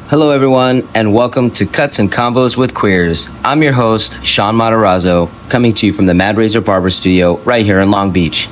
Hello, everyone, and welcome to Cuts and Convos with Queers. I'm your host, Sean Matarazzo, coming to you from the Mad Razor Barber Studio right here in Long Beach.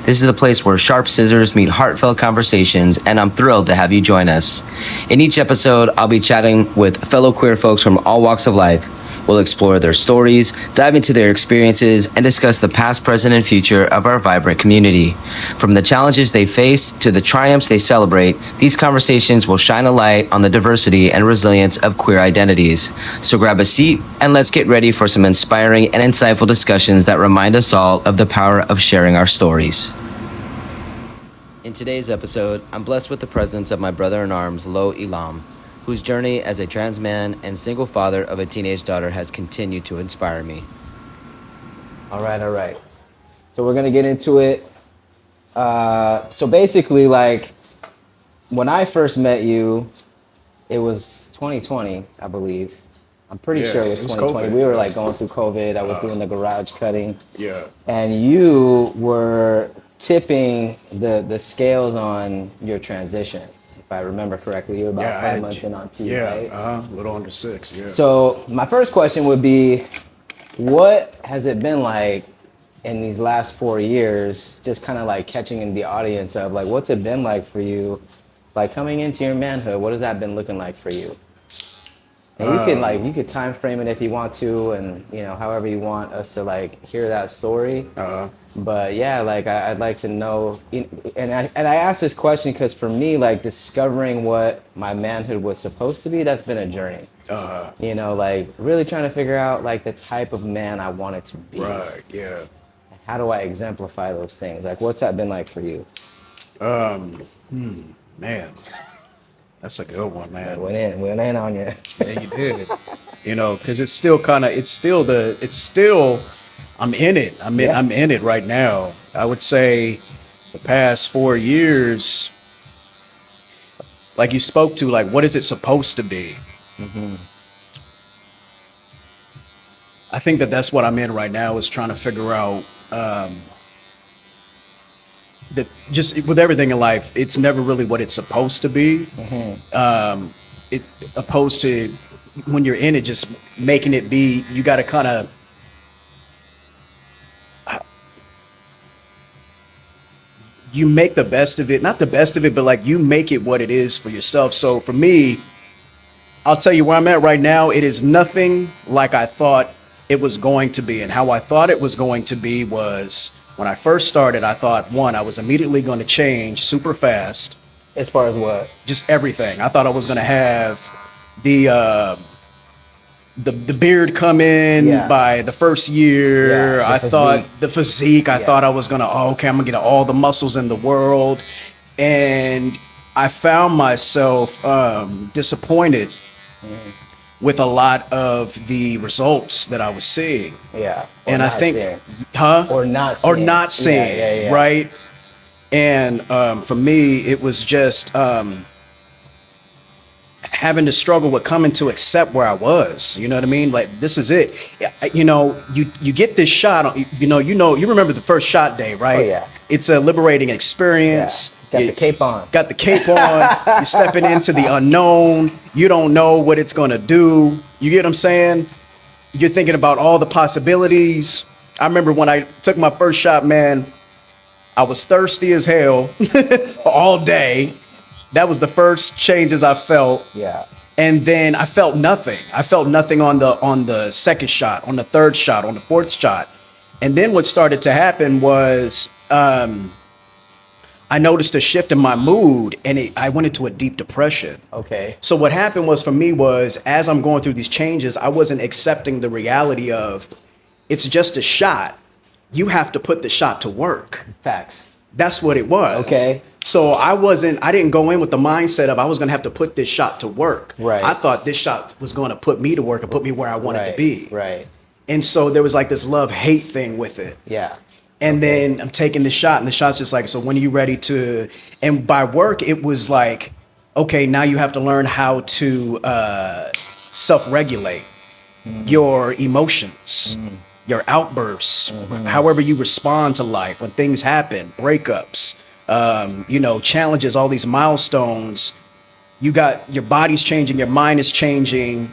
This is the place where sharp scissors meet heartfelt conversations, and I'm thrilled to have you join us. In each episode, I'll be chatting with fellow queer folks from all walks of life. We'll explore their stories, dive into their experiences, and discuss the past, present, and future of our vibrant community. From the challenges they face to the triumphs they celebrate, these conversations will shine a light on the diversity and resilience of queer identities. So grab a seat and let's get ready for some inspiring and insightful discussions that remind us all of the power of sharing our stories. In today's episode, I'm blessed with the presence of my brother-in-arms, Lo Ilam, whose journey as a trans man and single father of a teenage daughter has continued to inspire me. All right. So we're gonna get into it. So basically, like, when I first met you, it was 2020, I believe. I'm pretty sure it was 2020. COVID. We were like going through COVID. I was doing the garage cutting. Yeah. And you were tipping the scales on your transition. If I remember correctly, you were about 5 months in on T, right? A little under 6, yeah. So my first question would be, what has it been like in these last 4 years, just kind of like catching in the audience of like, what's it been like for you, like coming into your manhood? What has that been looking like for you? And you could time frame it if you want to, and however you want us to like hear that story. But yeah, like I'd like to know, and I asked this question because for me, like discovering what my manhood was supposed to be, that's been a journey. Like really trying to figure out like the type of man I wanted to be. Right, yeah. How do I exemplify those things? Like, what's that been like for you? Man, that's a good one, man. Went in on you. Yeah, you did. Because it's still, I'm in it. I'm in it right now. I would say the past 4 years, like you spoke to, like, what is it supposed to be? Mm-hmm. I think that's what I'm in right now, is trying to figure out that just with everything in life, it's never really what it's supposed to be. Mm-hmm. Opposed to when you're in it, just making it be, you got to kind of, you make the best of it, not the best of it, but like you make it what it is for yourself. So for me, I'll tell you where I'm at right now. It is nothing like I thought it was going to be. And how I thought it was going to be was, when I first started, I thought, one, I was immediately going to change super fast. As far as what? Just everything. I thought I was going to have the beard come in by the first year. I thought the physique. I thought I was going to, I'm going to get all the muscles in the world. And I found myself disappointed with a lot of the results that I was seeing. Yeah. And I think, Or not seeing. Yeah. Right? And for me, it was just having to struggle with coming to accept where I was. You know what I mean? Like, this is it. You get this shot. You remember the first shot day, right? Oh, yeah. It's a liberating experience. Yeah. Got the cape on. Got the cape on. You're stepping into the unknown. You don't know what it's going to do. You get what I'm saying? You're thinking about all the possibilities. I remember when I took my first shot, man, I was thirsty as hell all day. That was the first changes I felt. Yeah. And then I felt nothing. I felt nothing on the second shot, on the third shot, on the fourth shot. And then what started to happen was I noticed a shift in my mood, and I went into a deep depression. Okay. So what happened was, for me, was as I'm going through these changes, I wasn't accepting the reality of it's just a shot. You have to put the shot to work. Facts. That's what it was. Okay. So I didn't go in with the mindset of I was going to have to put this shot to work. Right. I thought this shot was going to put me to work and put me where I wanted to be. Right. And so there was like this love-hate thing with it. Yeah. And then I'm taking the shot, and the shot's just like, so when are you ready to, and by work, it was like, okay, now you have to learn how to self-regulate your emotions, your outbursts, however you respond to life when things happen, breakups, challenges, all these milestones. you got your body's changing, your mind is changing.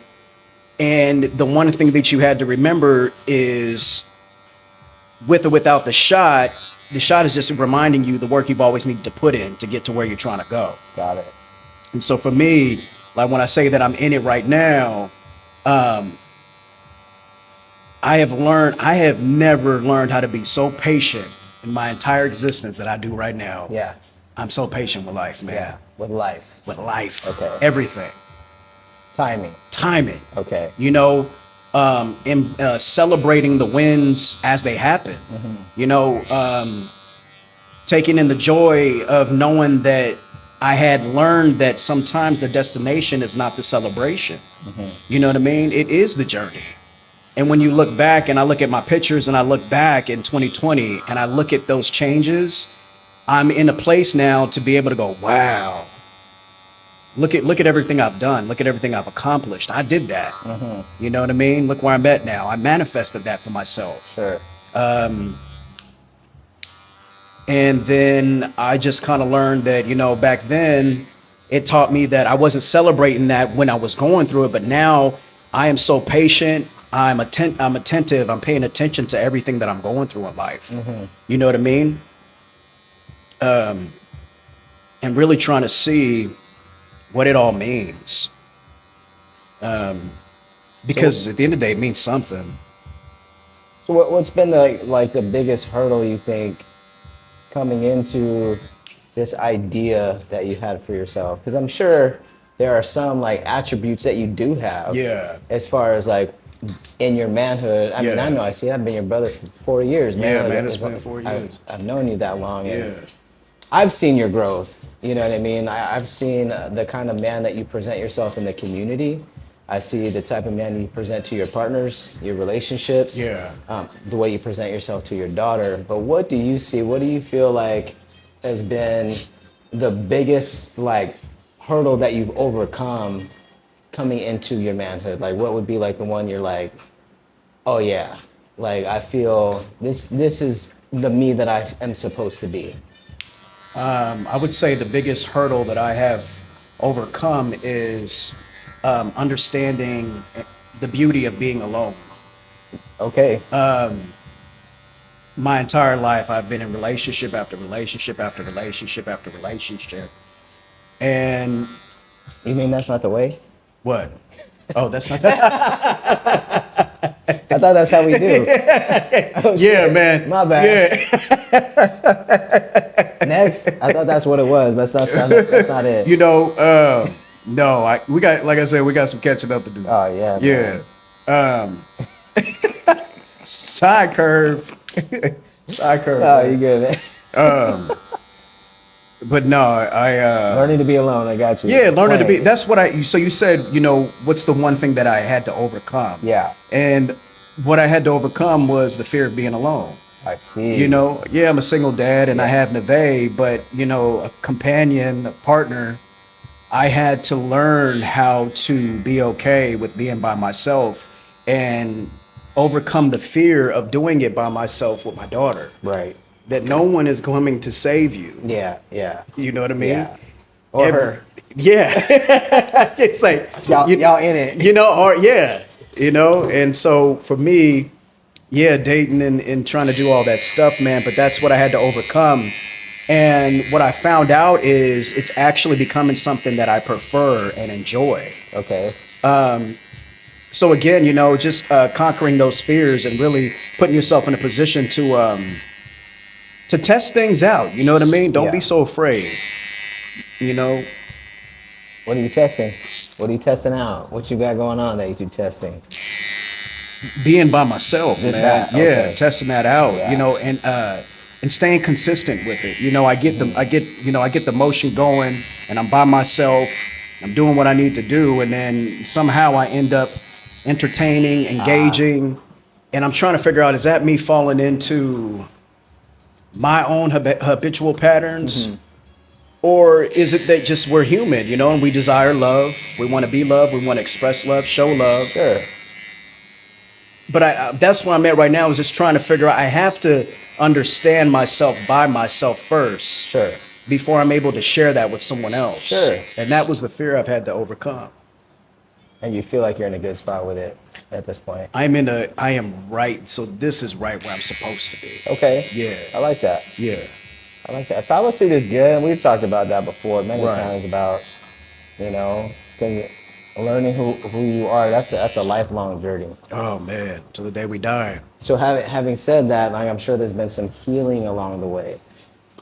And the one thing that you had to remember is with or without the shot is just reminding you the work you've always needed to put in to get to where you're trying to go. Got it. And so for me, like when I say that I'm in it right now, I have never learned how to be so patient in my entire existence that I do right now. Yeah. I'm so patient with life, man. Yeah. With life. With life. Okay. Everything. Timing. Okay. You know, in celebrating the wins as they happen. Mm-hmm. You know, taking in the joy of knowing that I had learned that sometimes the destination is not the celebration. Mm-hmm. You know what I mean? It is the journey. And when you look back and I look at my pictures and I look back in 2020 and I look at those changes, I'm in a place now to be able to go, wow, look at everything I've done. Look at everything I've accomplished. I did that. Mm-hmm. You know what I mean? Look where I'm at now. I manifested that for myself. Sure. And then I just kind of learned that, you know, back then it taught me that I wasn't celebrating that when I was going through it. But now I am so patient. I'm attentive. I'm paying attention to everything that I'm going through in life. Mm-hmm. You know what I mean? And really trying to see what it all means. Because at the end of the day, it means something. So what's been like the biggest hurdle you think coming into this idea that you had for yourself? Because I'm sure there are some like attributes that you do have. Yeah. As far as like in your manhood. I mean, Yeah. I know. I see. I've been your brother for 4 years, man. Yeah, Like, man, it's been 4 years. I've known you that long. Yeah. And I've seen your growth. You know what I mean? I've seen the kind of man that you present yourself in the community. I see the type of man you present to your partners, your relationships. Yeah. The way you present yourself to your daughter. But what do you see? What do you feel like has been the biggest like hurdle that you've overcome coming into your manhood? Like, what would be like the one you're like, oh yeah, like I feel this is the me that I am supposed to be? I would say the biggest hurdle that I have overcome is understanding the beauty of being alone. Okay. My entire life, I've been in relationship after relationship after relationship after relationship. And You mean that's not the way? what? Oh, that's not I thought that's how we do. Oh, yeah, shit. man. My bad. Yeah. Next, I thought that's what it was, but that's not it. You know, no, we got some catching up to do. Oh yeah. Man. Yeah. Side curve. Side curve. Oh, you good, man. But no, I Learning to be alone. I got you. yeah, learning to be. Explain. That's what so you said, you know, what's the one thing that I had to overcome? Yeah. And what I had to overcome was the fear of being alone. I see. You know, yeah, I'm a single dad and I have Neve, but you know, a companion, a partner, I had to learn how to be okay with being by myself and overcome the fear of doing it by myself with my daughter. Right. That no one is coming to save you. Yeah. Yeah. You know what I mean? Yeah. Or her. Yeah. It's like Y'all in it. You know, or yeah. You know, and so for me, yeah, dating and trying to do all that stuff, man, but that's what I had to overcome. And what I found out is it's actually becoming something that I prefer and enjoy. Okay. So again, you know, just conquering those fears and really putting yourself in a position to test things out. You know what I mean? Don't Yeah. be so afraid. You know, What are you testing? What are you testing out? What you got going on that you testing? being by myself, Just man. that, Yeah, okay. testing that out. Yeah. You know, and staying consistent with it. You know, I get the motion going, and I'm by myself. I'm doing what I need to do, and then somehow I end up entertaining, engaging, and I'm trying to figure out, is that me falling into my own habitual patterns? Or is it that just we're human, you know, and we desire love, we want to be loved, we want to express love, show love. Sure. But that's where I'm at right now, is just trying to figure out, I have to understand myself by myself first Sure. before I'm able to share that with someone else. Sure. And that was the fear I've had to overcome. And you feel like you're in a good spot with it at this point. I am right. So this is right where I'm supposed to be. Okay. Yeah. I like that. Yeah. I like that. Solitude is good, and we've talked about that before many Right. times about, learning who you are. That's a lifelong journey. Oh man, till the day we die. So having said that, like I'm sure there's been some healing along the way.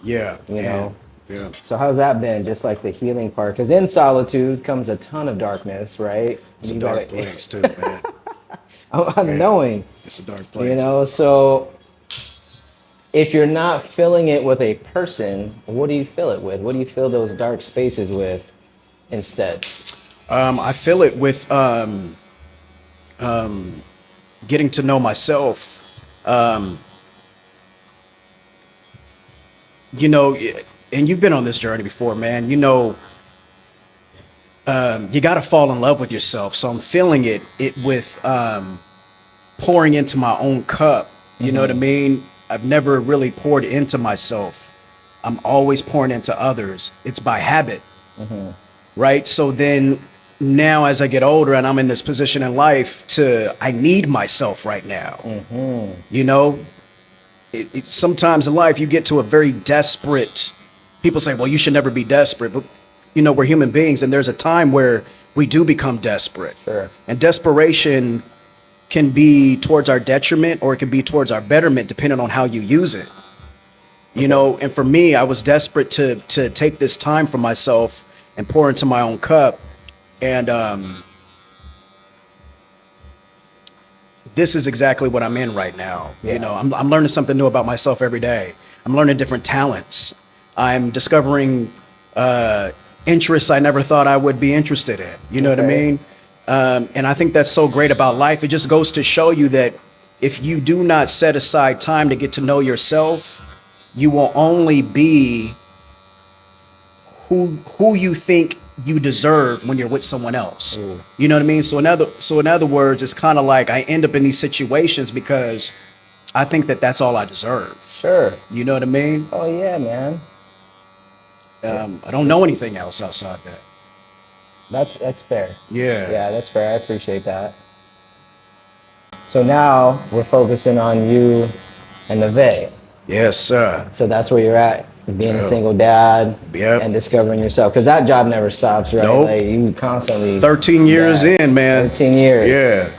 Yeah. You know? Yeah. So how's that been? Just like the healing part, because in solitude comes a ton of darkness, right? It's a dark place too, man. I'm knowing. It's a dark place. So if you're not filling it with a person, what do you fill it with? What do you fill those dark spaces with instead? I fill it with getting to know myself. And you've been on this journey before, man. You got to fall in love with yourself. So I'm filling it with pouring into my own cup. You know what I mean? I've never really poured into myself. I'm always pouring into others. It's by habit, right? So then now as I get older and I'm in this position in life I need myself right now. Sometimes in life you get to a very desperate, people say, well, you should never be desperate, but we're human beings and there's a time where we do become desperate. Sure. And desperation can be towards our detriment or it can be towards our betterment depending on how you use it. And for me, I was desperate to take this time for myself and pour into my own cup. And this is exactly what I'm in right now. Yeah. I'm learning something new about myself every day. I'm learning different talents. I'm discovering interests I never thought I would be interested in. You know what I mean? And I think that's so great about life. It just goes to show you that if you do not set aside time to get to know yourself, you will only be who you think you deserve when you're with someone else. You know what I mean? So in other words, it's kind of like I end up in these situations because I think that that's all I deserve. Sure. You know what I mean? Oh yeah, man. I don't know anything else outside that. That's fair. Yeah. Yeah, that's fair. I appreciate that. So now we're focusing on you and Neve. Yes, sir. So that's where you're at, being a Yep. single dad Yep. and discovering yourself. Because that job never stops, right? Nope. Like you constantly. 13 years in, man. 13 years. Yeah.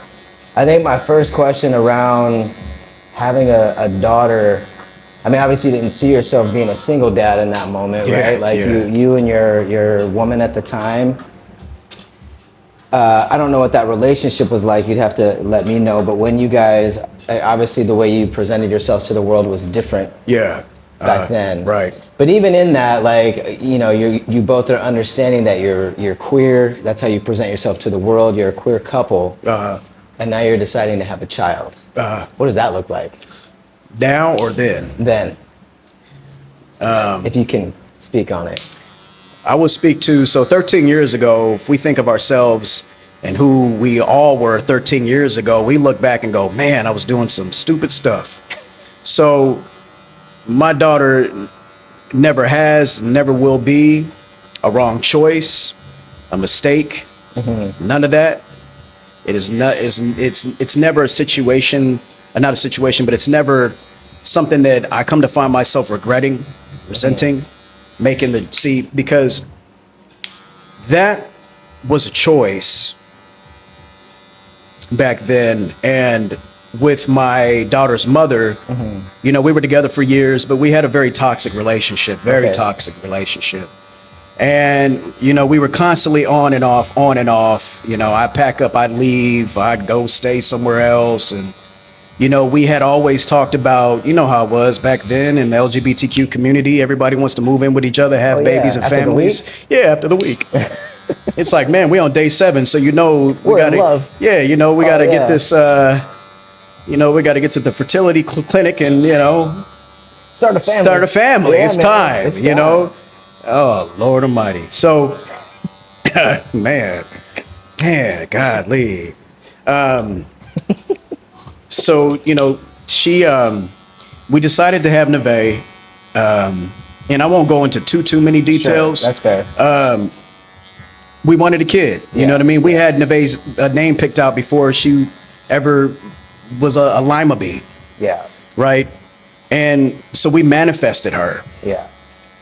I think my first question around having a daughter, I mean, obviously you didn't see yourself being a single dad in that moment, Yeah, right? Like yeah. you and your woman at the time. I don't know what that relationship was like. You'd have to let me know. But when you guys, obviously the way you presented yourself to the world was different Yeah. back then. Right. But even in that, like, you both are understanding that you're queer. That's how you present yourself to the world. You're a queer couple. And now you're deciding to have a child. What does that look like? Now or then? Then. If you can speak on it. I will speak to, so 13 years ago, if we think of ourselves and who we all were 13 years ago, we look back and go, man, I was doing some stupid stuff. So my daughter never has, never will be a wrong choice, a mistake, none of that. It is not, it's never a situation, not a situation, but it's never something that I come to find myself regretting, resenting. Because that was a choice back then. And with my daughter's mother, we were together for years, but we had a very toxic relationship, toxic relationship. And, we were constantly on and off. I'd pack up, I'd leave, I'd go stay somewhere else. And, we had always talked about, how it was back then in the LGBTQ community. Everybody wants to move in with each other, have babies and after families. After the week. It's like, man, we on day 7. So, we We're got in love. we got to get this, we got to get to the fertility clinic and, Start a family. Yeah, it's man. time, It's time. Oh, Lord Almighty. So, man, godly. So, we decided to have Neve, and I won't go into too many details. Sure, that's fair. We wanted a kid. You know what I mean? We had Neve's name picked out before she ever was a lima bean. Yeah. Right? And so we manifested her. Yeah.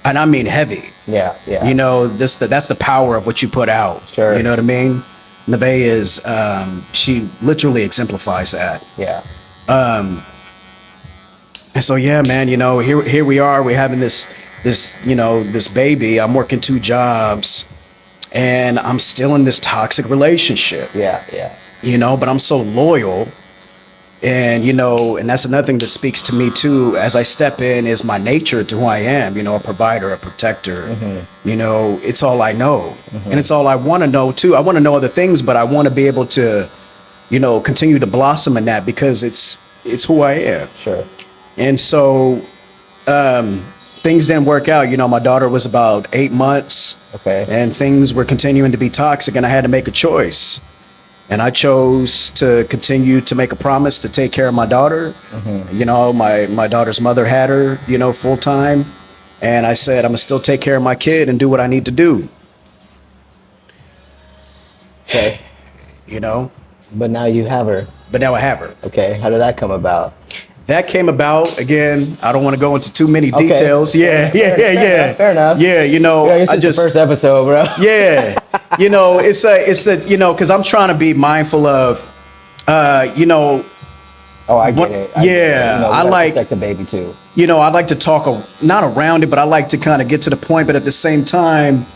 And I mean heavy. Yeah. Yeah. You know, that's the power of what you put out. Sure. You know what I mean? Neve is, she literally exemplifies that. Yeah. And so, yeah, man, you know, here we are. We're having this, you know, this baby. I'm working 2 jobs. And I'm still in this toxic relationship. Yeah, yeah. You know, but I'm so loyal. And, you know, and that's another thing that speaks to me too, as I step in, is my nature to who I am, you know, a provider, a protector. You know, it's all I know. And it's all I want to know too. I want to know other things, but I want to be able to, you know, continue to blossom in that because it's who I am. Sure. And so, things didn't work out. You know, my daughter was about 8 months. Okay. And things were continuing to be toxic, and I had to make a choice. And I chose to continue to make a promise to take care of my daughter. You know, my daughter's mother had her, you know, full time. And I said, I'm gonna still take care of my kid and do what I need to do. Okay. You know? But now you have her. But now I have her. Okay. How did that come about? That came about, again, I don't want to go into too many details. Yeah. Fair enough. Yeah, you know, Yeah, this is the first episode, bro. Yeah. You know, it's the, you know, because I'm trying to be mindful of, you know. Oh, I get it. Yeah. You know, I like protect the baby too. You know, I like to talk, not around it, but I like to kind of get to the point. But at the same time,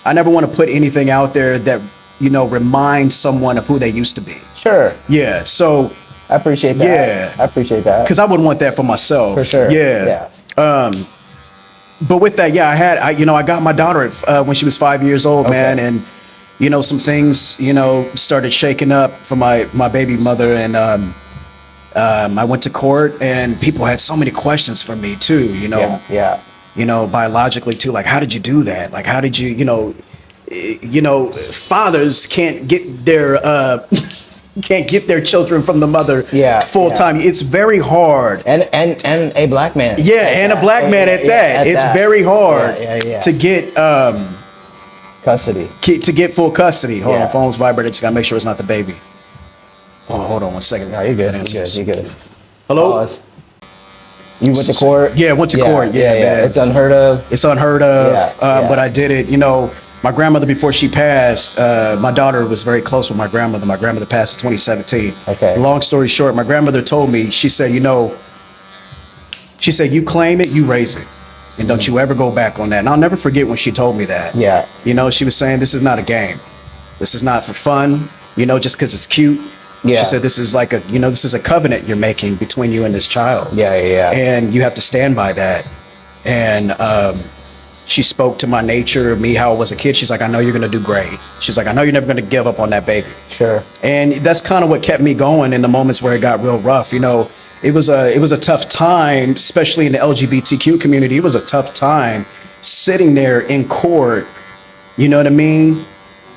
I never want to put anything out there that, you know, reminds someone of who they used to be. Sure. Yeah. So. I appreciate that. Yeah. I appreciate that. Because I wouldn't want that for myself. For sure. Yeah. But with that, yeah, I got my daughter when she was 5 years old, man. And, you know, some things, you know, started shaking up for my baby mother. And I went to court and people had so many questions for me too, you know. Yeah. You know, biologically too. Like, how did you do that? Like, how did you, you know, fathers can't get their, can't get their children from the mother full time. It's very hard. And a black man. Yeah, and a black man at that. It's very hard to get custody. To get full custody. Hold on, phone's vibrating. Just gotta make sure it's not the baby. Oh, hold on 1 second. No, you're good. You're good. Hello? Pause. You went to court? Yeah, went to court. Yeah, man. It's unheard of. It's unheard of. But I did it, you know. My grandmother, before she passed, my daughter was very close with my grandmother. My grandmother passed in 2017. Okay. Long story short, my grandmother told me, she said, you know, she said, you claim it, you raise it. And don't you ever go back on that. And I'll never forget when she told me that. Yeah. You know, she was saying, this is not a game. This is not for fun, you know, just because it's cute. Yeah. She said, this is like this is a covenant you're making between you and this child. Yeah. And you have to stand by that. And, she spoke to my nature, me, how I was a kid. She's like, I know you're going to do great. She's like, I know you're never going to give up on that baby. Sure. And that's kind of what kept me going in the moments where it got real rough. You know, it was a tough time, especially in the LGBTQ community. It was a tough time sitting there in court, you know what I mean?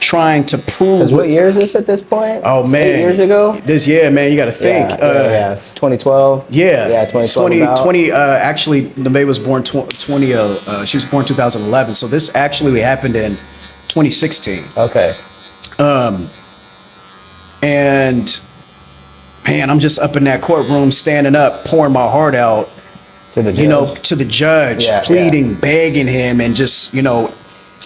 Trying to prove. Because what year is this at this point? Oh, man. 8 years ago? Man, you got to think. It's 2012. Yeah, 2012. Actually, Neve was born she was born 2011. So this actually happened in 2016. Okay. And man, I'm just up in that courtroom, standing up, pouring my heart out to the judge. You know, to the judge, pleading, begging him, and just, you know,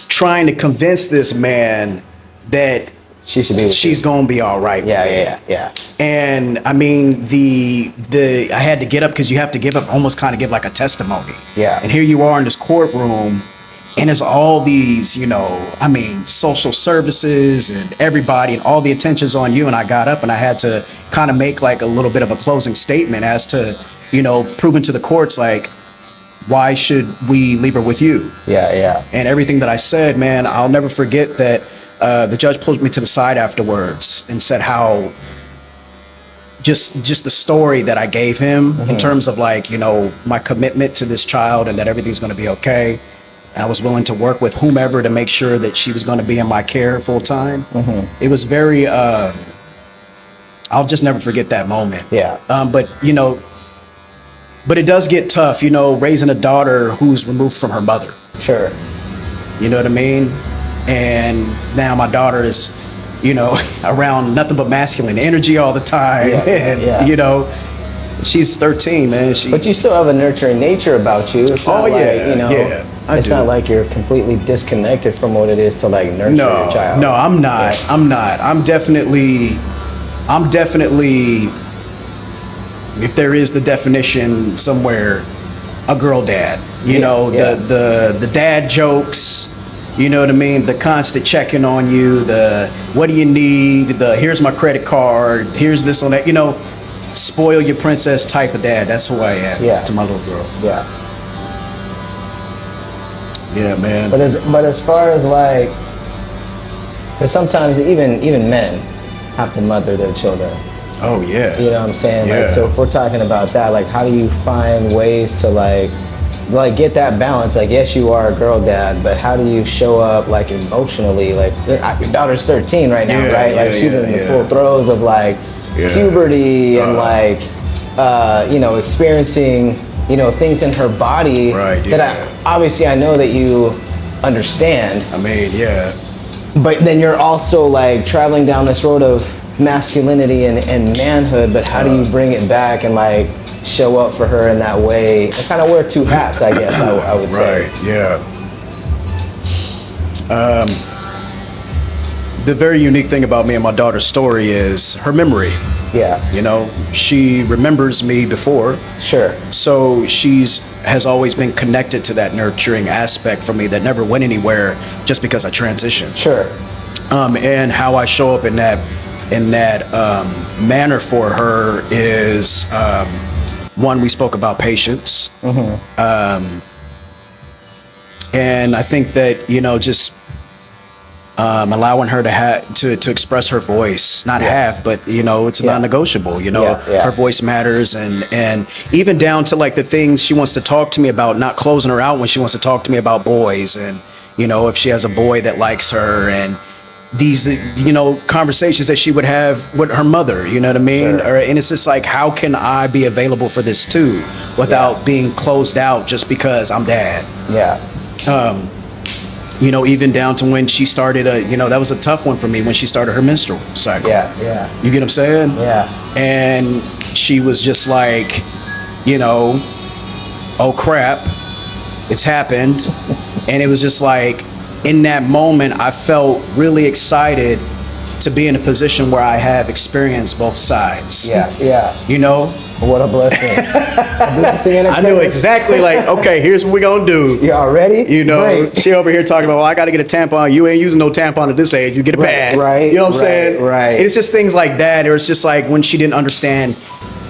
trying to convince this man that she's gonna be all right. Yeah. And I mean, I had to get up because you have to almost give like a testimony. Yeah. And here you are in this courtroom, and it's all these, you know, I mean, social services and everybody, and all the attention's on you. And I got up and I had to kind of make like a little bit of a closing statement as to, you know, proving to the courts, like, why should we leave her with you? Yeah. And everything that I said, man, I'll never forget that. The judge pulled me to the side afterwards and said how just the story that I gave him in terms of, like, you know, my commitment to this child and that everything's going to be okay. And I was willing to work with whomever to make sure that she was going to be in my care full time. It was very, I'll just never forget that moment. Yeah. But, you know, But it does get tough, raising a daughter who's removed from her mother. Sure. You know what I mean? And now my daughter is, around nothing but masculine energy all the time. And, she's 13, man. But you still have a nurturing nature about you. It's not it's not like you're completely disconnected from what it is to like nurture your child. No, I'm not. Yeah. I'm not. I'm definitely, if there is the definition somewhere, a girl dad. The dad jokes, you know what I mean? The constant checking on you, the what do you need, the here's my credit card, here's this on that, spoil your princess type of dad. That's who I am to my little girl. Yeah. Yeah, man. But as far as like, because sometimes even men have to mother their children. Oh yeah. You know what I'm saying? Yeah. Like, so if we're talking about that, like, how do you find ways to like get that balance? Like, yes, you are a girl dad, but how do you show up like emotionally? Like, your daughter's 13 right now, right? Like, she's in the full throes of like puberty and like, experiencing, things in her body that I know that you understand. I mean, yeah. But then you're also like traveling down this road of masculinity and manhood, but how do you bring it back and like show up for her in that way and kind of wear two hats, I guess I would say. Right, yeah. The very unique thing about me and my daughter's story is her memory. Yeah. She remembers me before. Sure. So has always been connected to that nurturing aspect for me that never went anywhere just because I transitioned. Sure. And how I show up in that manner for her is, one, we spoke about patience. Mm-hmm. And I think that, just allowing her to express her voice, not but it's non-negotiable. Her voice matters, and even down to like the things she wants to talk to me about, not closing her out when she wants to talk to me about boys, and if she has a boy that likes her, and these conversations that she would have with her mother, you know what I mean? Sure. And it's just like, how can I be available for this too without being closed out just because I'm dad? Even down to when she started that was a tough one for me when she started her menstrual cycle. You get what I'm saying? And she was just like, oh crap, it's happened. And it was just like, in that moment, I felt really excited to be in a position where I have experienced both sides. What a blessing. A blessing and a I knew exactly, like, okay, here's what we're going to do. You already? Great. She over here talking about, well, I got to get a tampon. You ain't using no tampon at this age. You get a pad. Right. You know what I'm saying? Right. It's just things like that. Or it's just like when she didn't understand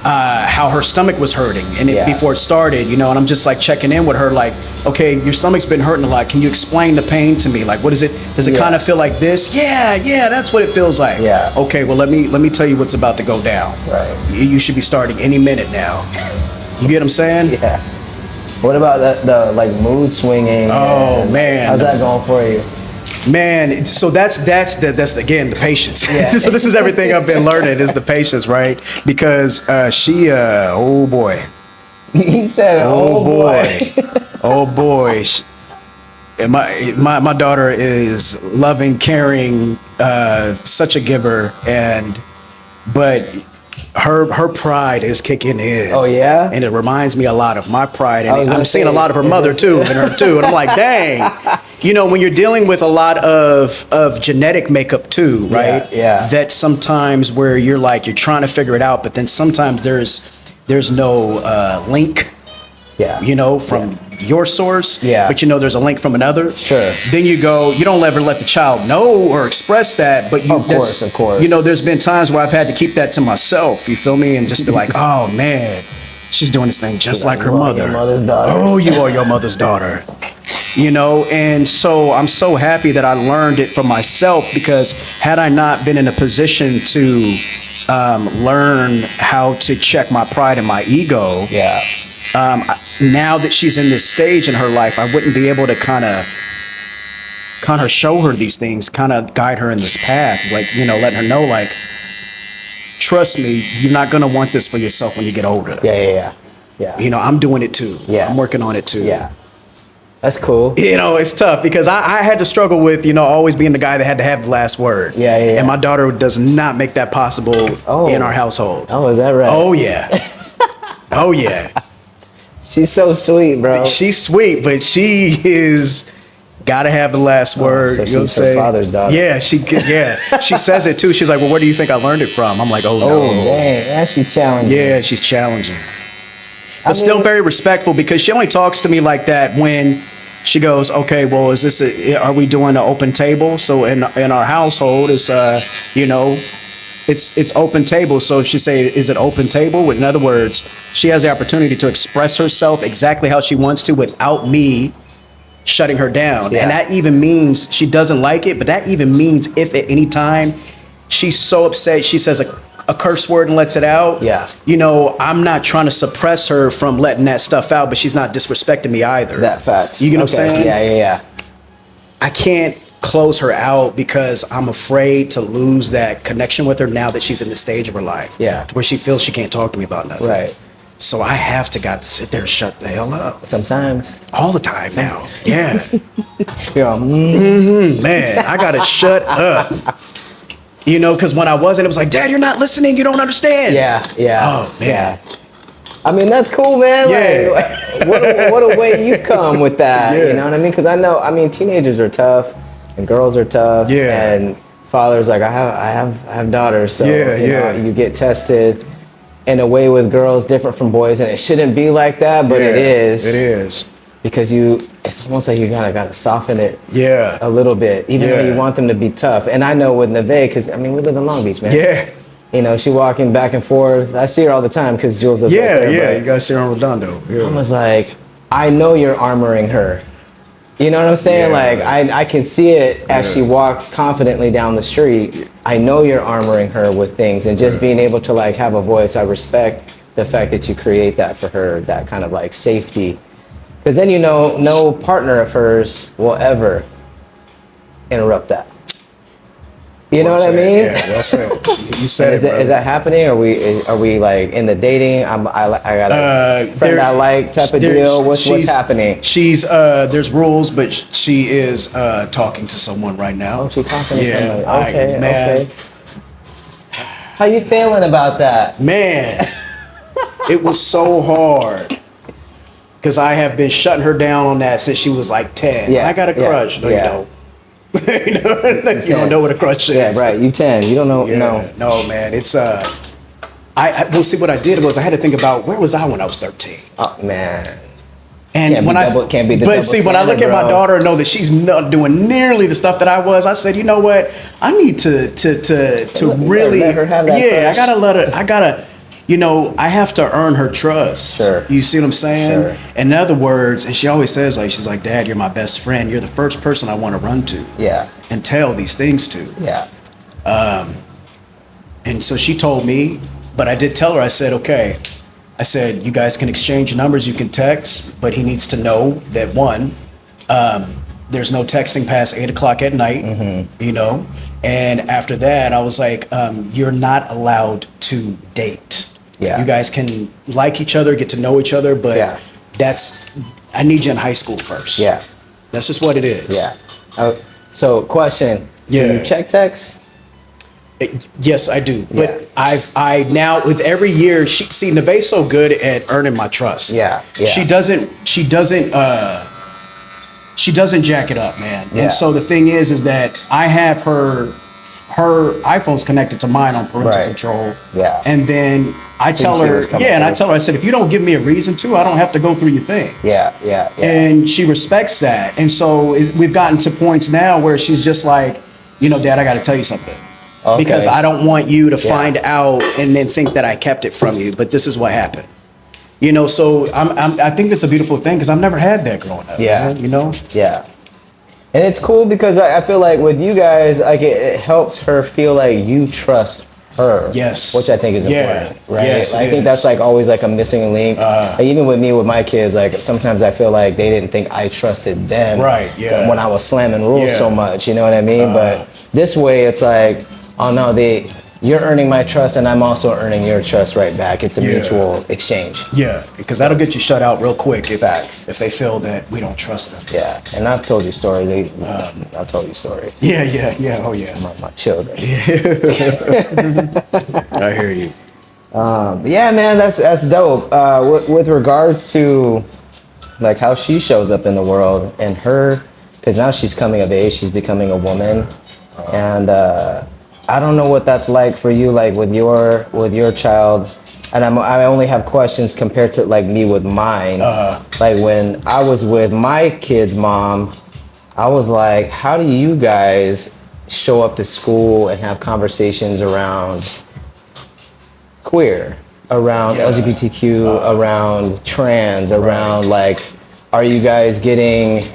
how her stomach was hurting before it started, and I'm just like checking in with her, like, okay, your stomach's been hurting a lot. Can you explain the pain to me? Like, what is it? Does it kind of feel like this? Yeah, that's what it feels like. Okay, well, let me tell you what's about to go down. Right. You should be starting any minute now. You get what I'm saying? Yeah. What about the like mood swinging? Oh man, how's that going for you? Man, so that's again the patience. So this is everything I've been learning is the patience, right? Because she, oh boy. He said, oh boy. Oh boy. And my daughter is loving, caring, such a giver, but her pride is kicking in. Oh yeah? And it reminds me a lot of my pride, and I'm seeing a lot of her mother too, and her too, and I'm like, dang. When you're dealing with a lot of genetic makeup too, right? Yeah. That sometimes where you're trying to figure it out, but then sometimes there's no link. From your source. But there's a link from another. Sure. Then you don't ever let the child know or express that, but of course. There's been times where I've had to keep that to myself. You feel me? And just be like, oh man, she's doing this thing just like her mother. Your mother's daughter. Oh, you are your mother's daughter. And so I'm so happy that I learned it from myself, because had I not been in a position to learn how to check my pride and my ego, now that she's in this stage in her life, I wouldn't be able to kind of show her these things, kind of guide her in this path, like, letting her know, like, trust me, you're not going to want this for yourself when you get older. Yeah. You know, I'm doing it too. Yeah. I'm working on it too. Yeah. That's cool. You know, it's tough because I had to struggle with, you know, always being the guy that had to have the last word. Yeah. And my daughter does not make that possible in our household. Oh, is that right? Oh, yeah. Oh, yeah. She's so sweet, bro. She's sweet, but she is gotta have the last word. So you know what I'm she's her saying? father's daughter. Yeah, she says it too. She's like, well, where do you think I learned it from? I'm like, oh, Oh, no. dang. That's she's challenging. Yeah, she's challenging. But still very respectful because she only talks to me like that when she goes, okay, well, are we doing an open table? So in our household, it's, you know, it's open table. So she say, is it open table? In other words, she has the opportunity to express herself exactly how she wants to without me shutting her down. Yeah. And that even means she doesn't like it, but that even means if at any time she's so upset, she says a curse word and lets it out. Yeah. You know, I'm not trying to suppress her from letting that stuff out, but she's not disrespecting me either. That facts. You get what I'm saying? Yeah. I can't close her out because I'm afraid to lose that connection with her now that she's in the stage of her life. Yeah. To where she feels she can't talk to me about nothing. Right. So I have to sit there and shut the hell up. Sometimes. All the time now. Yeah. You're all, Man, I gotta shut up. You know, because when I wasn't, it was like, Dad, you're not listening. You don't understand. Yeah. Oh, man. Yeah. I mean, that's cool, man. Yeah. Like, what a way you've come with that. Yeah. You know what I mean? Because I mean, teenagers are tough and girls are tough. Yeah. And fathers, like, I have daughters. So, you know, you get tested in a way with girls different from boys. And it shouldn't be like that, but it is. It is. Because it's almost like you gotta soften it a little bit, even though you want them to be tough. And I know with Neve, because I mean, we live in Long Beach, man. Yeah. You know, she walking back and forth. I see her all the time because Jules lives right there. You guys see her on Redondo. Yeah. I was like, I know you're armoring her. You know what I'm saying? Yeah. Like, I can see it as she walks confidently down the street. I know you're armoring her with things, and just being able to like have a voice. I respect the fact that you create that for her, that kind of like safety. Because then, you know, no partner of hers will ever interrupt that. You know what I mean? Yeah, that's it. You said is that happening? Are we like in the dating? I got a friend I like type of deal. What's happening? She's there's rules, but she is talking to someone right now. Oh, she's talking to someone. Okay, Okay. How you feeling about that? Man, it was so hard. Because I have been shutting her down on that since she was like 10. Yeah, I got a crush. No, you don't. You don't know what a crush is. Yeah, right. You 10. You don't know. No, man. It's well, see, what I did was I had to think about where was I when I was 13. Oh man. And can't be the but see, when I look at my daughter and know that she's not doing nearly the stuff that I was, I said, you know what? I need to really let her have that crush. I gotta let her. I gotta. You know, I have to earn her trust. Sure. You see what I'm saying? Sure. In other words, and she always says, like, she's like, Dad, you're my best friend. You're the first person I want to run to. Yeah. And tell these things to. Yeah. And so she told me, but I did tell her, I said, okay. I said, you guys can exchange numbers, you can text, but he needs to know that one, there's no texting past 8 o'clock at night, you know? And after that, I was like, you're not allowed to date. Yeah. You guys can like each other, get to know each other, but I need you in high school first. Yeah. That's just what it is. Yeah. So question. Yeah. Do you check text? Yes, I do. Yeah. But I now with every year, Neve's so good at earning my trust. Yeah. She doesn't jack it up, man. Yeah. And so the thing is that I have her iPhone's connected to mine on parental control. Yeah. And then I tell her, I said, if you don't give me a reason to, I don't have to go through your things. Yeah. And she respects that. And so we've gotten to points now where she's just like, you know, Dad, I got to tell you something. Okay. Because I don't want you to find out and then think that I kept it from you. But this is what happened. You know, so I think that's a beautiful thing because I've never had that growing up. Yeah. Man, you know? Yeah. And it's cool because I feel like with you guys, like it helps her feel like you trust her. Yes. Which I think is important, right? Yes, I think that's like always like a missing link. Like even with me, with my kids, like sometimes I feel like they didn't think I trusted them. Right, yeah. When I was slamming rules Yeah. so much, you know what I mean? But this way it's like, oh no, you're earning my trust and I'm also earning your trust right back. It's a mutual exchange. Yeah, because that'll get you shut out real quick if Facts. if they feel that we don't trust them. Yeah, and I've told you stories. I've told you stories. Yeah. Oh yeah. My children. I hear you. Yeah, man, that's dope. With regards to like how she shows up in the world and her, because now she's coming of age, she's becoming a woman, and I don't know what that's like for you, like with your child. And I only have questions compared to like me with mine. Like when I was with my kid's mom, I was like, how do you guys show up to school and have conversations around queer, around LGBTQ, around trans, around like, are you guys getting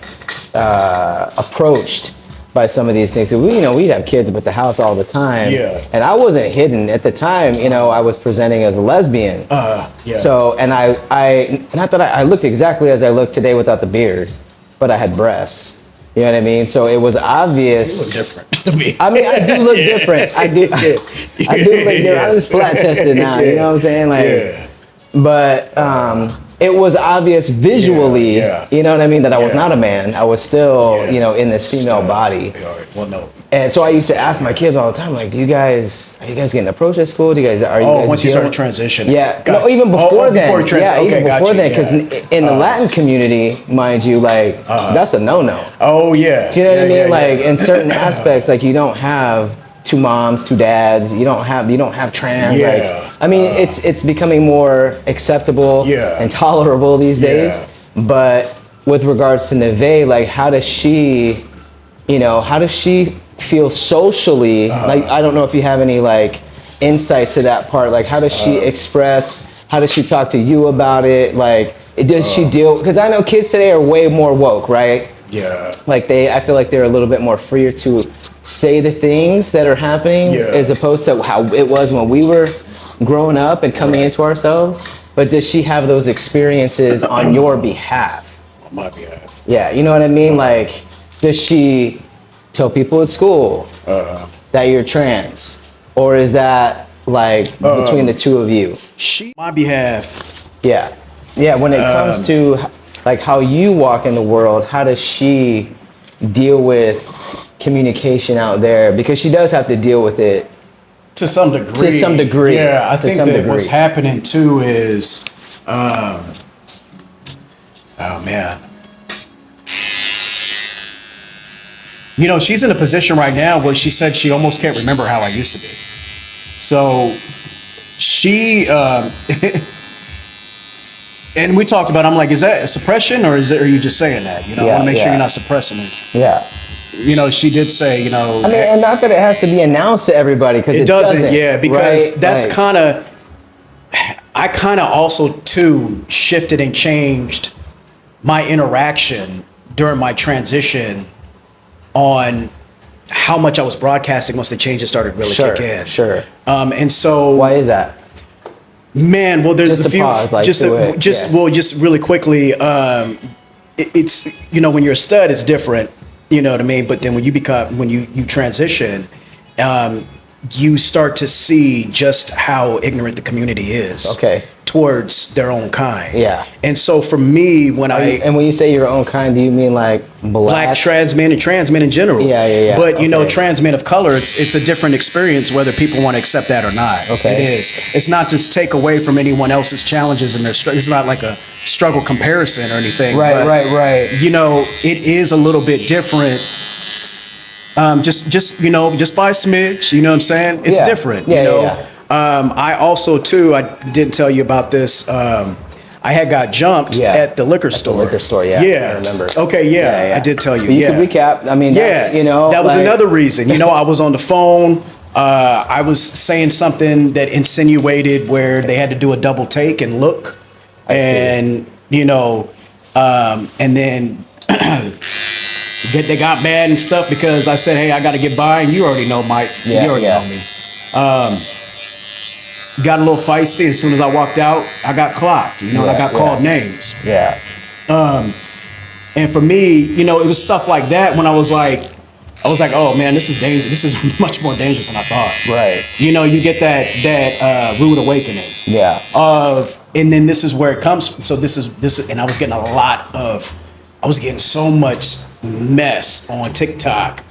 approached by some of these things? So we'd have kids at the house all the time. Yeah. And I wasn't hidden at the time. I was presenting as a lesbian. Yeah. So, and I not that I looked exactly as I look today without the beard, but I had breasts. You know what I mean? So it was obvious. You look different to me. I mean, I do look different. I do look different. I'm just flat chested now. You know what I'm saying? Like, but it was obvious visually. You know what I mean? That I was not a man. I was still, in this female body. Well, no. And so I used to ask my kids all the time, like, are you guys getting approached at school? Are you guys once you started transitioning. Yeah. Gotcha. No, even before then. Before even before then, because in the Latin community, mind you, like, that's a no-no. Oh, yeah. Do you know what I mean? Like, in certain aspects, like, you don't have two moms, two dads. You don't have trans. Yeah. Like, I mean, it's becoming more acceptable and tolerable these days. But with regards to Neve, like, how does she feel socially? Like, I don't know if you have any like insights to that part. Like, how does she express? How does she talk to you about it? Like, does she deal? Because I know kids today are way more woke, right? Yeah. Like I feel like they're a little bit more freer to say the things that are happening as opposed to how it was when we were growing up and coming into ourselves. But does she have those experiences on your behalf? On my behalf. Yeah, you know what I mean? Like, does she tell people at school that you're trans? Or is that like between the two of you? She, on my behalf. Yeah. Yeah, when it comes to like how you walk in the world, how does she deal with communication out there? Because she does have to deal with it. To some degree. Yeah, I think that what's happening too is, oh man. She's in a position right now where she said she almost can't remember how I used to be. So she, and we talked about, I'm like, is that a suppression or are you just saying that? I want to make sure you're not suppressing it. Yeah. She did say, I mean, and not that it has to be announced to everybody, because it doesn't. Yeah, because right? that's kind of, I kind of also too shifted and changed my interaction during my transition on how much I was broadcasting once the changes started really kick in. Sure. And so, why is that? Man, well, there's just a few. Pause, like, just really quickly. It's when you're a stud, it's different. You know what I mean? But then when you transition, you start to see just how ignorant the community is. Okay. Towards their own kind. Yeah. And so for me, when you say your own kind, do you mean like black trans men and trans men in general? Yeah. But trans men of color, it's a different experience whether people want to accept that or not. Okay. It is. It's not just take away from anyone else's challenges and their struggles. It's not like a struggle comparison or anything. Right. It is a little bit different. Just by a smidge. You know what I'm saying? It's different. Yeah. I also too, I didn't tell you about this. I had got jumped at the liquor store. The liquor store, yeah. I remember. Okay, I did tell you. But you could recap. I mean, that was another reason. I was on the phone. I was saying something that insinuated where they had to do a double take and look, and then they got mad and stuff because I said, "Hey, I got to get by," and you already know, Mike. You already know me. Got a little feisty. As soon as I walked out, I got clocked. I got called names. Yeah. And for me, it was stuff like that when I was like, I was like, oh man, this is dangerous. This is much more dangerous than I thought. Right. You know, you get that rude awakening. Yeah. And then this is where it comes. So this is, and I was getting so much mess on TikTok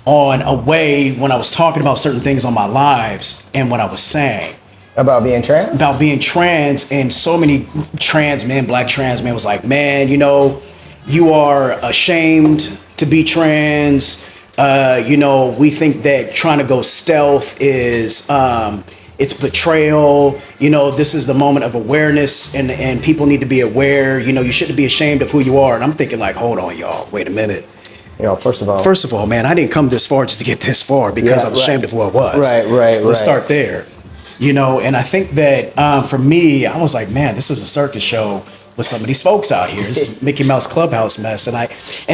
on a way when I was talking about certain things on my lives and what I was saying. About being trans? About being trans, and so many trans men, black trans men was like, man, you know, you are ashamed to be trans. You know, we think that trying to go stealth is, it's betrayal. You know, this is the moment of awareness, and people need to be aware. You know, you shouldn't be ashamed of who you are. And I'm thinking like, hold on, y'all, wait a minute. You know, first of all, man, I didn't come this far just to get this far because I was ashamed of who I was. Right. Let's start there. You know, and I think that for me, I was like, man, this is a circus show with some of these folks out here. This is Mickey Mouse Clubhouse mess. And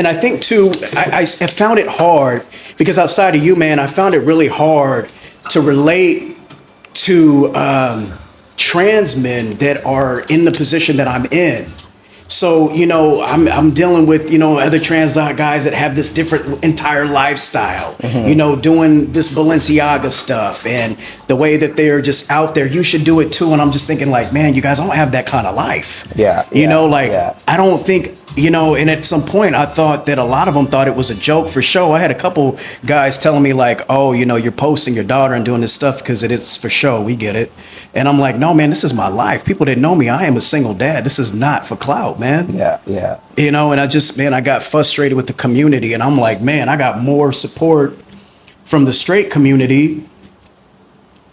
I think too, I found it hard because outside of you, man, I found it really hard to relate to trans men that are in the position that I'm in. So, you know, I'm dealing with, you know, other trans guys that have this different entire lifestyle, you know, doing this Balenciaga stuff and the way that they're just out there. You should do it too. And I'm just thinking like, man, you guys don't have that kind of life. You know, like, I don't think, you know, and at some point I thought that a lot of them thought it was a joke for show. I had a couple guys telling me like, oh, you know, you're posting your daughter and doing this stuff because it is for show. We get it. And I'm like, no, man, this is my life. People that know me, I am a single dad. This is not for clout, man. Yeah. You know, and I got frustrated with the community, and I'm like, man, I got more support from the straight community.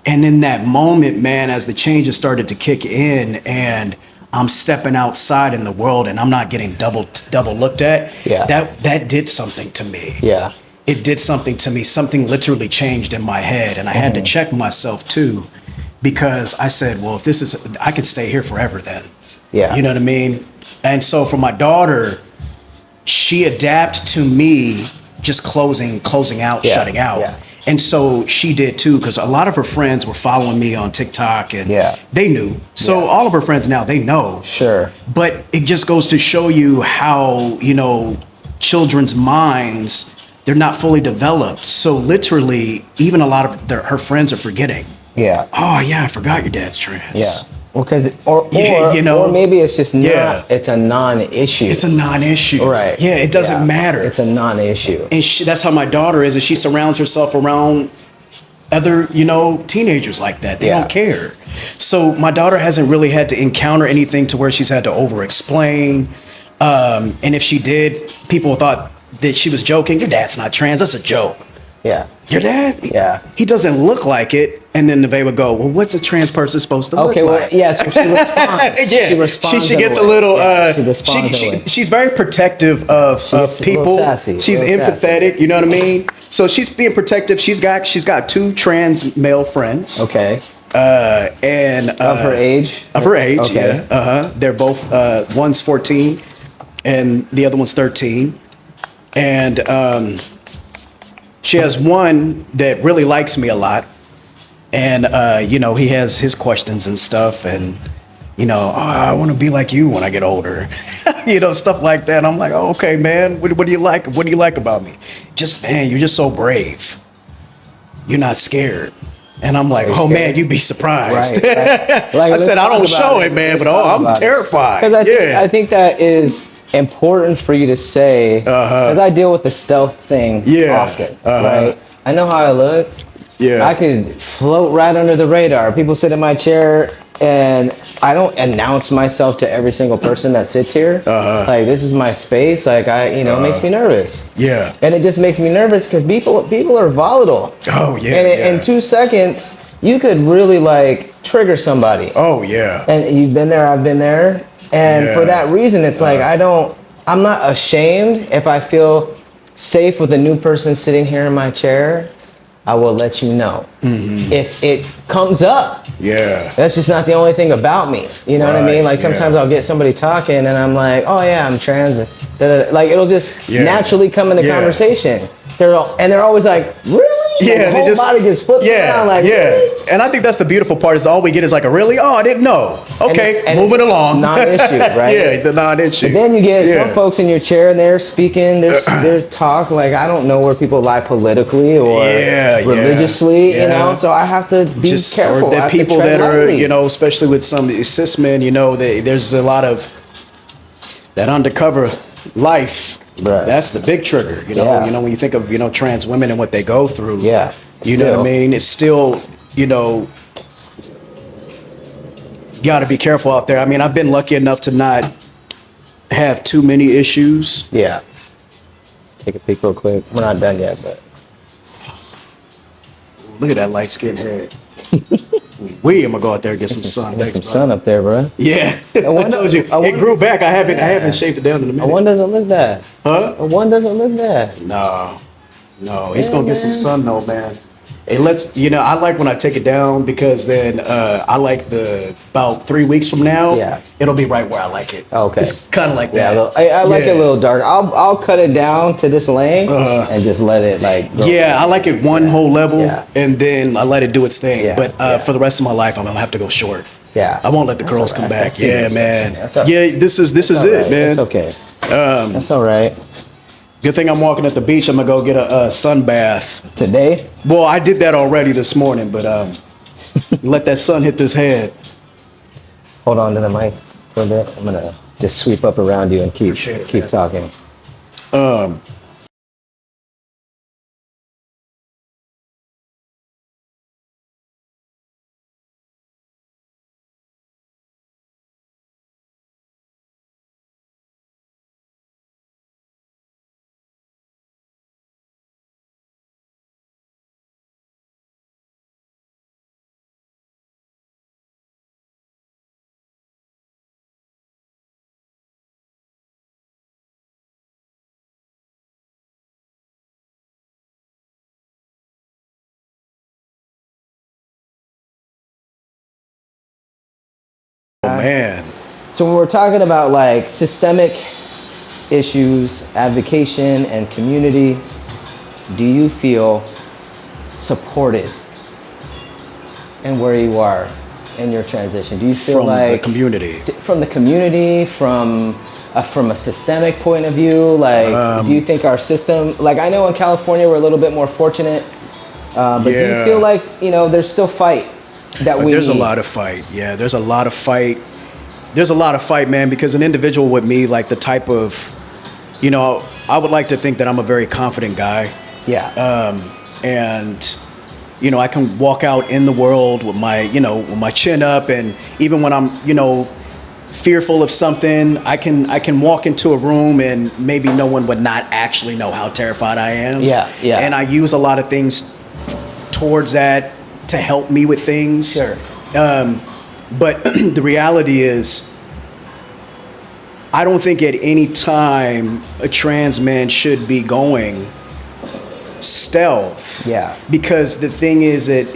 And in that moment, man, as the changes started to kick in and I'm stepping outside in the world and I'm not getting double looked at, that did something to me. Yeah. It did something to me. Something literally changed in my head, and I had to check myself too, because I said, well, if this is, I could stay here forever then. Yeah. You know what I mean? And so for my daughter, she adapted to me just closing out, shutting out. Yeah. And so she did too, because a lot of her friends were following me on TikTok, and they knew. So all of her friends now, they know. Sure. But it just goes to show you how, you know, children's minds, they're not fully developed. So literally, even a lot of her friends are forgetting. Yeah. Oh yeah, I forgot your dad's trans. Yeah. Well, because you know, or maybe it's just not. It's a non-issue. It's a non-issue. Right. Yeah, it doesn't matter. It's a non-issue. And that's how my daughter is. And she surrounds herself around other, you know, teenagers like that. They don't care. So my daughter hasn't really had to encounter anything to where she's had to over-explain. And if she did, people thought that she was joking. Your dad's not trans. That's a joke. Yeah. Your dad? Yeah. He doesn't look like it. And then they would go, well, what's a trans person supposed to look like? Yeah, so she responds. Yeah. She responds. She gets a little, she's very protective of people. Sassy, she's empathetic, sassy. You know what I mean? So she's being protective. She's got 2 trans male friends. Okay. And of her age? Of her age, okay. Yeah. They're both, one's 14 and the other one's 13. And she has one that really likes me a lot. And, you know, he has his questions and stuff. And, you know, I want to be like you when I get older. You know, stuff like that. And I'm like, oh, okay, man, what do you like? What do you like about me? Just, man, you're just so brave. You're not scared. And I'm like, oh, man, you'd be surprised. Right. Like, I said, I don't show it, man, but I'm terrified. Because I think that is important for you to say, because I deal with the stealth thing often, right? I know how I look. Yeah. I could float right under the radar. People sit in my chair and I don't announce myself to every single person that sits here. Like, this is my space. Like, it makes me nervous. Yeah. And it just makes me nervous because people are volatile. Oh, yeah. And in 2 seconds, you could really like trigger somebody. Oh, yeah. And you've been there, I've been there. And for that reason, it's like, I'm not ashamed if I feel safe with a new person sitting here in my chair. I will let you know if it comes up. Yeah, that's just not the only thing about me. You know what I mean? Like sometimes I'll get somebody talking and I'm like, oh yeah, I'm trans. Like it'll just naturally come in the conversation. They're always like, really? Yeah, the whole body gets flipped around. Like, really? And I think that's the beautiful part is all we get is like a really, oh, I didn't know. Okay, and moving along. Non-issue, right? Yeah, the non-issue. But then you get some folks in your chair and they're speaking, they're talk like, I don't know where people lie politically or religiously, you know. So I have to be careful. Or the people that are, you know, especially with some cis men, you know, there's a lot of that undercover life. Right. That's the big trigger, you know. You know, when you think of, you know, trans women and what they go through. Yeah. You know what I mean? It's still, you know, you got to be careful out there. I mean, I've been lucky enough to not have too many issues. Yeah. Take a peek real quick. We're not done yet, but look at that light skinned head. I'm gonna go out there and get some sun. Get some sun up there, bro. Yeah, I told you it grew back. I haven't shaved it down in a minute. One doesn't look bad. Huh? One doesn't look bad. No, he's gonna get some sun though, man. It lets, you know, I like when I take it down because then I like about 3 weeks from now, it'll be right where I like it. Okay. It's kind of like that. I like it a little dark. I'll cut it down to this lane and just let it like go. Yeah, I like it one whole level and then I let it do its thing. But for the rest of my life, I'm gonna have to go short. Yeah. I won't let the curls come back. Yeah, man. Right. Yeah, this is it, man. That's okay. That's all right. Good thing I'm walking at the beach. I'm gonna go get a sun bath today. Well, I did that already this morning, but let that sun hit this head. Hold on to the mic for a bit. I'm gonna just sweep up around you and keep talking. Oh man. So when we're talking about like systemic issues, advocation, and community, do you feel supported in where you are in your transition? Do you feel from like the community? From the community, from a systemic point of view, like do you think our system, like I know in California we're a little bit more fortunate, but do you feel like, you know, there's still fight that we There's need? a lot of fight. Yeah, there's a lot of fight. There's a lot of fight, man, because an individual with me, like the type of, you know, I would like to think that I'm a very confident guy. Yeah. And, you know, I can walk out in the world with my, you know, with my chin up, and even when I'm, you know, fearful of something, I can walk into a room and maybe no one would not actually know how terrified I am. Yeah, yeah. And I use a lot of things towards that to help me with things. Sure. But the reality is, I don't think at any time a trans man should be going stealth. Yeah. Because the thing is that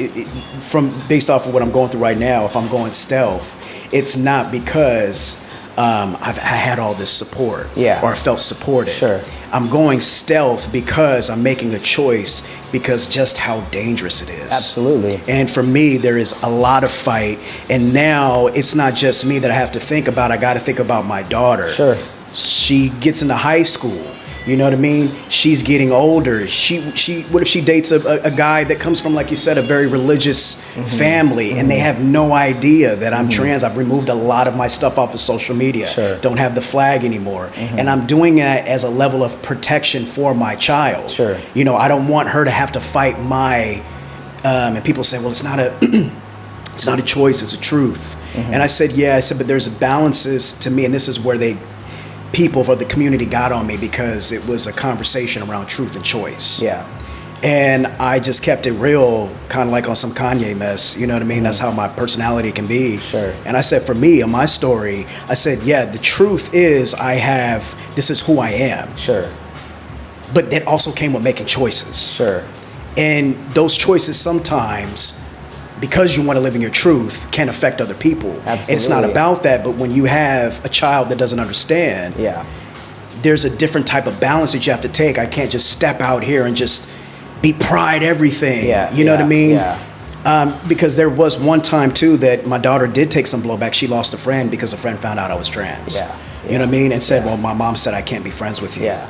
from based off of what I'm going through right now, if I'm going stealth, it's not because I had all this support or I felt supported. Sure. I'm going stealth because I'm making a choice because just how dangerous it is. Absolutely. And for me, there is a lot of fight. And now it's not just me that I have to think about. I got to think about my daughter. Sure. She gets into high school. You know what I mean? She's getting older. She. What if she dates a guy that comes from, like you said, a very religious family, and they have no idea that I'm trans? I've removed a lot of my stuff off of social media. Sure. Don't have the flag anymore, and I'm doing that as a level of protection for my child. Sure. You know, I don't want her to have to fight my. And people say, well, it's not a, it's not a choice. It's a truth. And I said, yeah. I said, but there's balances to me, and this is where people for the community got on me, because it was a conversation around truth and choice. Yeah. And I just kept it real, kind of like on some Kanye mess, you know what I mean? That's how my personality can be. Sure. And I said, for me, in my story, I said, yeah, the truth is this is who I am. Sure. But that also came with making choices. Sure. And those choices sometimes, because you want to live in your truth, can affect other people. Absolutely. It's not about that, but when you have a child that doesn't understand, there's a different type of balance that you have to take. I can't just step out here and just be pride everything. Yeah, You know what I mean? Yeah. Because there was one time too that my daughter did take some blowback. She lost a friend because a friend found out I was trans. Yeah. You know what I mean? And said, well, my mom said I can't be friends with you. Yeah.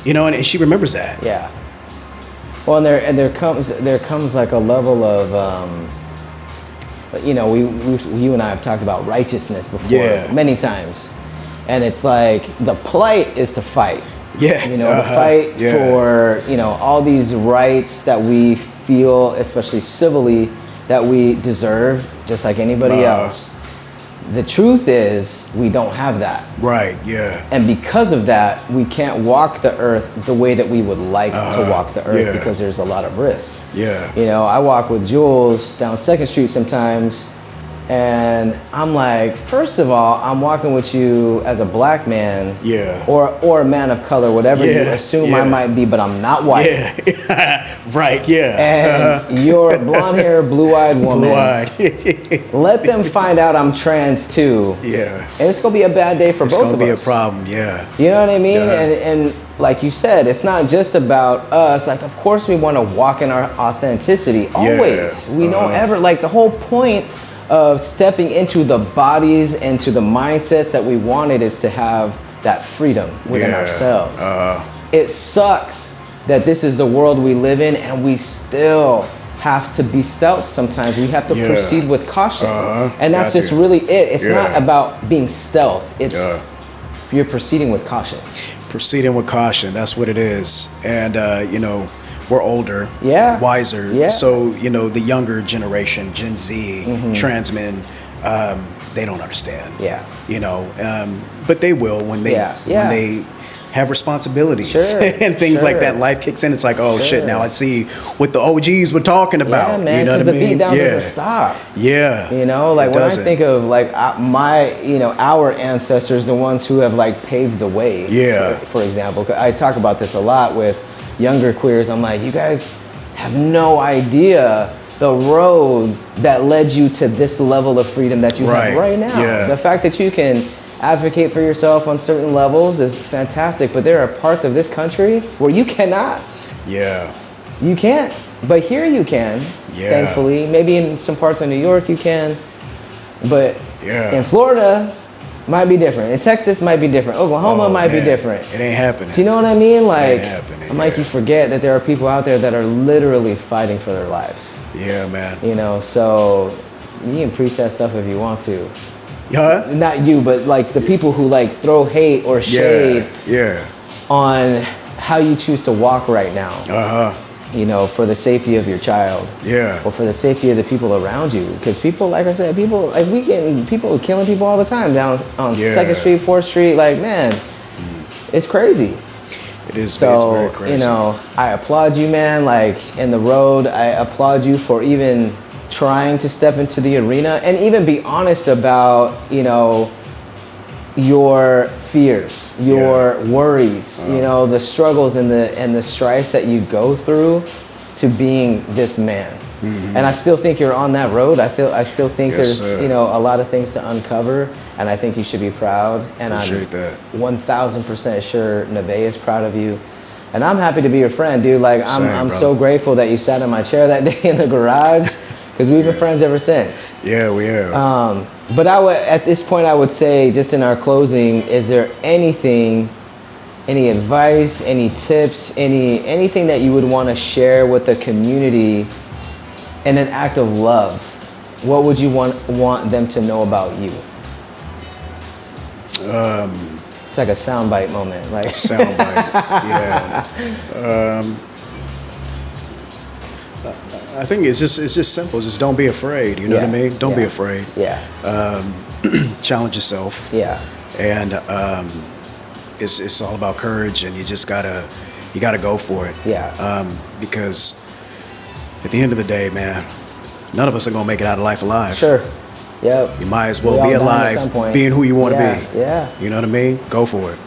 You know, and she remembers that. Yeah. Well, and there comes like a level of, you know, you and I have talked about righteousness before many times, and it's like the plight is to fight. Yeah. You know, to fight for, you know, all these rights that we feel, especially civilly, that we deserve, just like anybody else. The truth is, we don't have that. Right, yeah. And because of that, we can't walk the earth the way that we would like to walk the earth because there's a lot of risk. Yeah. You know, I walk with Jules down 2nd Street sometimes, and I'm like, first of all, I'm walking with you as a black man, or a man of color, whatever you assume I might be, but I'm not white. Yeah, right, yeah. And you're blonde hair, blue-eyed woman. Blue-eyed. Let them find out I'm trans too. Yeah. And it's gonna be a bad day for both of us. It's gonna be a problem, yeah. You know what I mean? And like you said, it's not just about us. Like, of course we want to walk in our authenticity, always. We don't ever, like the whole point of stepping into the bodies and to the mindsets that we wanted is to have that freedom within ourselves. It sucks that this is the world we live in and we still have to be stealth sometimes. We have to proceed with caution. And that's just really it. It's not about being stealth. It's you're proceeding with caution. Proceeding with caution, that's what it is. And, you know, we're older, wiser. So, you know, the younger generation, Gen Z, trans men, they don't understand. You know, but they will when they have responsibilities and things like that. Life kicks in. It's like, oh shit! Now I see what the OGs were talking about. Yeah, man, you know what I mean? The beat down doesn't stop. Yeah. You know, like when I think of like our ancestors, the ones who have like paved the way. For example, I talk about this a lot with younger queers. I'm like, you guys have no idea the road that led you to this level of freedom that you have right now. The fact that you can advocate for yourself on certain levels is fantastic, but there are parts of this country where you cannot. You can't, but here you can, thankfully. Maybe in some parts of New York you can, but in Florida, might be different. In Texas might be different. Oklahoma might be different. It ain't happening. Do you know what I mean? Like, it ain't happening. I'm like, you forget that there are people out there that are literally fighting for their lives. Yeah, man. You know, so you can preach that stuff if you want to. Not you, but like the people who like throw hate or shade on how you choose to walk right now. You know, for the safety of your child. Or for the safety of the people around you. Because people, like I said, people killing people all the time down on 2nd Street, 4th Street. Like, man, it's crazy. It is. So, it's very crazy. You know, I applaud you, man. Like in the road, I applaud you for even trying to step into the arena and even be honest about, you know, your fears, your worries, you know, the struggles and the strifes that you go through to being this man. And I still think you're on that road. I still think there's you know, a lot of things to uncover, and I think you should be proud. And Appreciate that. 1,000% sure Neve is proud of you. And I'm happy to be your friend, dude. Like I'm so grateful that you sat in my chair that day in the garage, because we've been friends ever since. Yeah, we have. But at this point, I would say, just in our closing, is there anything, any advice, any tips, anything that you would want to share with the community in an act of love? What would you want them to know about you? It's like a soundbite moment, like soundbite. I think it's just simple. Just don't be afraid. You know what I mean? Don't be afraid. Challenge yourself. And it's all about courage, and you just gotta go for it. Because at the end of the day, man, none of us are gonna make it out of life alive. You might as well be alive, being who you want to be. You know what I mean? Go for it.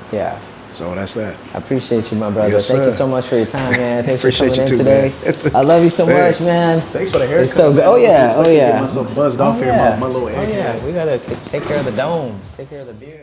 So that's that. I appreciate you, my brother. Yes, Thank you so much for your time, man. Thanks for coming in today. I love you so much, man. Thanks for the haircut. It's so good. Oh yeah, Get myself buzzed off here, my little egghead. We gotta take care of the dome. Take care of the beard.